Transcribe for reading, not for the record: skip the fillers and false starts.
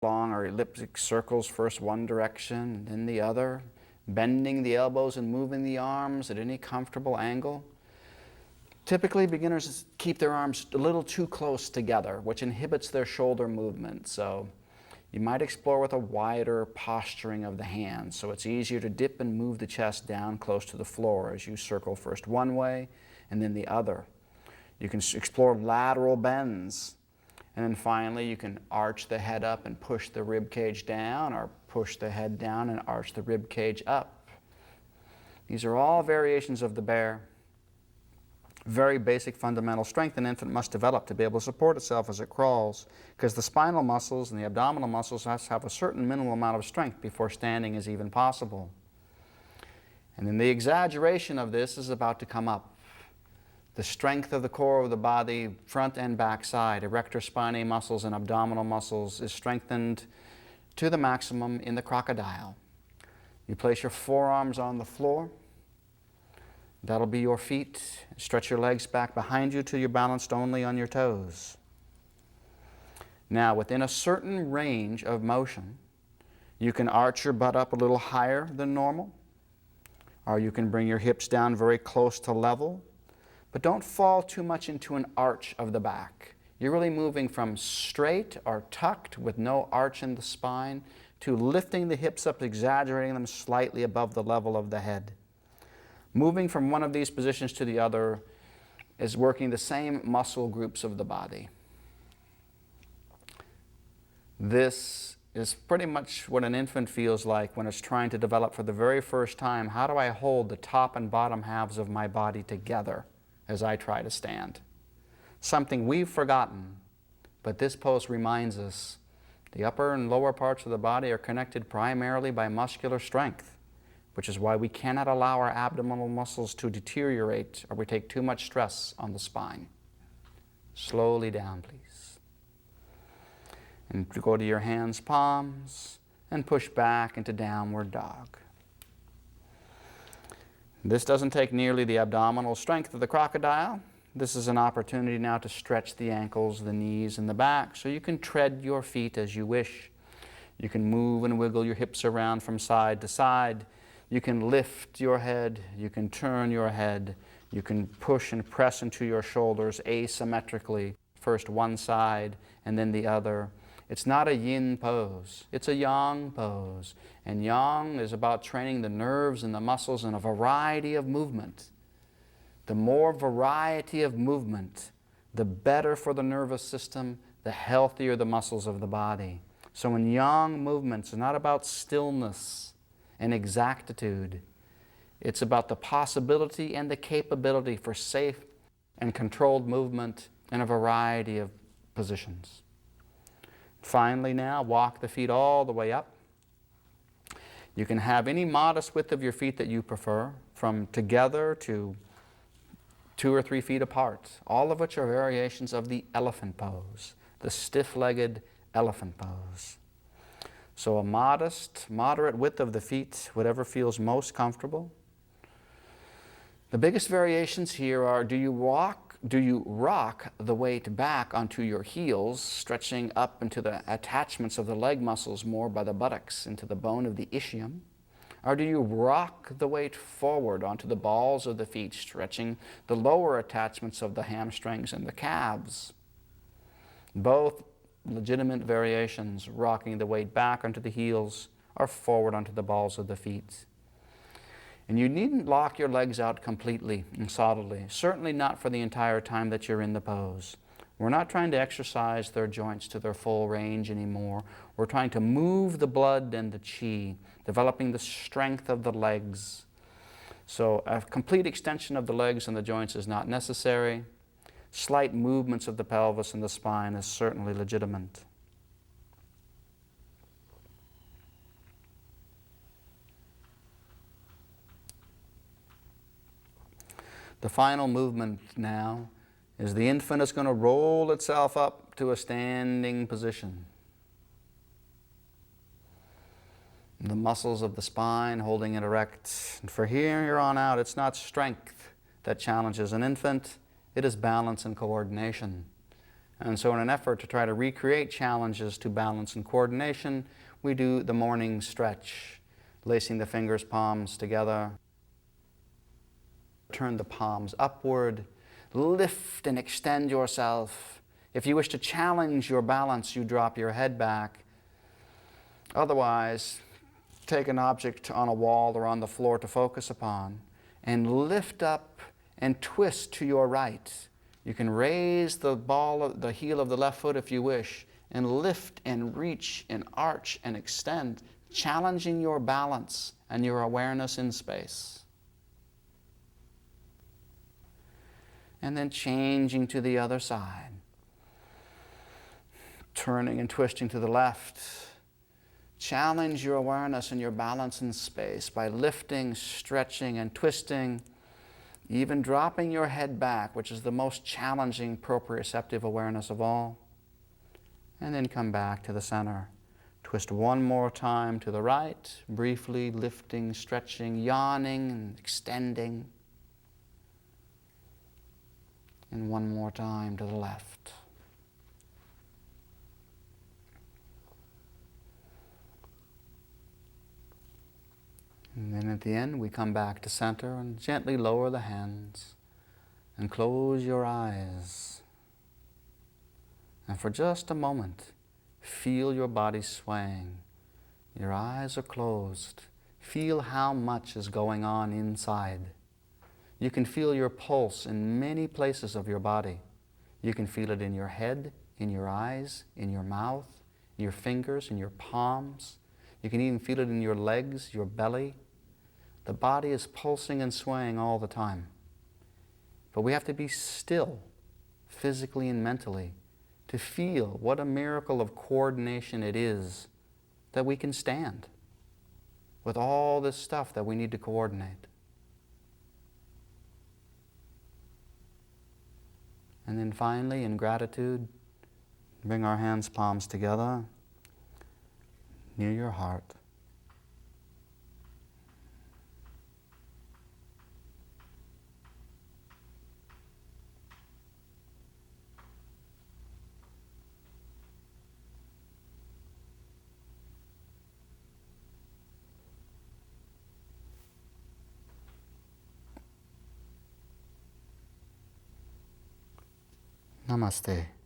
long or elliptic circles, first one direction and then the other, bending the elbows and moving the arms at any comfortable angle. Typically, beginners keep their arms a little too close together, which inhibits their shoulder movement. So you might explore with a wider posturing of the hands, so it's easier to dip and move the chest down close to the floor as you circle first one way and then the other. You can explore lateral bends. And then finally, you can arch the head up and push the rib cage down, or push the head down and arch the rib cage up. These are all variations of the bear. Very basic fundamental strength an infant must develop to be able to support itself as it crawls, because the spinal muscles and the abdominal muscles have a certain minimal amount of strength before standing is even possible. And then the exaggeration of this is about to come up. The strength of the core of the body, front and back side, erector spinae muscles and abdominal muscles, is strengthened to the maximum in the crocodile. You place your forearms on the floor. That'll be your feet. Stretch your legs back behind you till you're balanced only on your toes. Now, within a certain range of motion, you can arch your butt up a little higher than normal, or you can bring your hips down very close to level. But don't fall too much into an arch of the back. You're really moving from straight or tucked with no arch in the spine to lifting the hips up, exaggerating them slightly above the level of the head. Moving from one of these positions to the other is working the same muscle groups of the body. This is pretty much what an infant feels like when it's trying to develop for the very first time. How do I hold the top and bottom halves of my body together as I try to stand? Something we've forgotten, but this pose reminds us the upper and lower parts of the body are connected primarily by muscular strength, which is why we cannot allow our abdominal muscles to deteriorate or we take too much stress on the spine. Slowly down, please. And go to your hands, palms, and push back into downward dog. This doesn't take nearly the abdominal strength of the crocodile. This is an opportunity now to stretch the ankles, the knees, and the back, so you can tread your feet as you wish. You can move and wiggle your hips around from side to side. You can lift your head. You can turn your head. You can push and press into your shoulders asymmetrically, first one side and then the other. It's not a yin pose, it's a yang pose. And yang is about training the nerves and the muscles in a variety of movement. The more variety of movement, the better for the nervous system, the healthier the muscles of the body. So in yang movements, it's not about stillness and exactitude. It's about the possibility and the capability for safe and controlled movement in a variety of positions. Finally now, walk the feet all the way up. You can have any modest width of your feet that you prefer, from together to 2 or 3 feet apart, all of which are variations of the elephant pose, the stiff-legged elephant pose. So a modest, moderate width of the feet, whatever feels most comfortable. The biggest variations here are, do you rock the weight back onto your heels, stretching up into the attachments of the leg muscles more by the buttocks into the bone of the ischium? Or do you rock the weight forward onto the balls of the feet, stretching the lower attachments of the hamstrings and the calves? Both legitimate variations, rocking the weight back onto the heels or forward onto the balls of the feet. And you needn't lock your legs out completely and solidly, certainly not for the entire time that you're in the pose. We're not trying to exercise their joints to their full range anymore. We're trying to move the blood and the chi, developing the strength of the legs. So a complete extension of the legs and the joints is not necessary. Slight movements of the pelvis and the spine is certainly legitimate. The final movement now is the infant is going to roll itself up to a standing position. The muscles of the spine holding it erect. And for here on out, it's not strength that challenges an infant, it is balance and coordination. And so in an effort to try to recreate challenges to balance and coordination, we do the morning stretch, lacing the fingers, palms together. Turn the palms upward, lift and extend yourself. If you wish to challenge your balance, you drop your head back. Otherwise, take an object on a wall or on the floor to focus upon and lift up and twist to your right. You can raise the heel of the left foot if you wish, and lift and reach and arch and extend, challenging your balance and your awareness in space. And then changing to the other side, turning and twisting to the left. Challenge your awareness and your balance in space by lifting, stretching, and twisting, even dropping your head back, which is the most challenging proprioceptive awareness of all. And then come back to the center. Twist one more time to the right, briefly lifting, stretching, yawning, and extending. And one more time to the left. And then at the end, we come back to center and gently lower the hands and close your eyes. And for just a moment, feel your body swaying. Your eyes are closed. Feel how much is going on inside. You can feel your pulse in many places of your body. You can feel it in your head, in your eyes, in your mouth, in your fingers, in your palms. You can even feel it in your legs, your belly. The body is pulsing and swaying all the time. But we have to be still, physically and mentally, to feel what a miracle of coordination it is that we can stand with all this stuff that we need to coordinate. And then finally, in gratitude, bring our hands, palms together, near your heart. Namaste.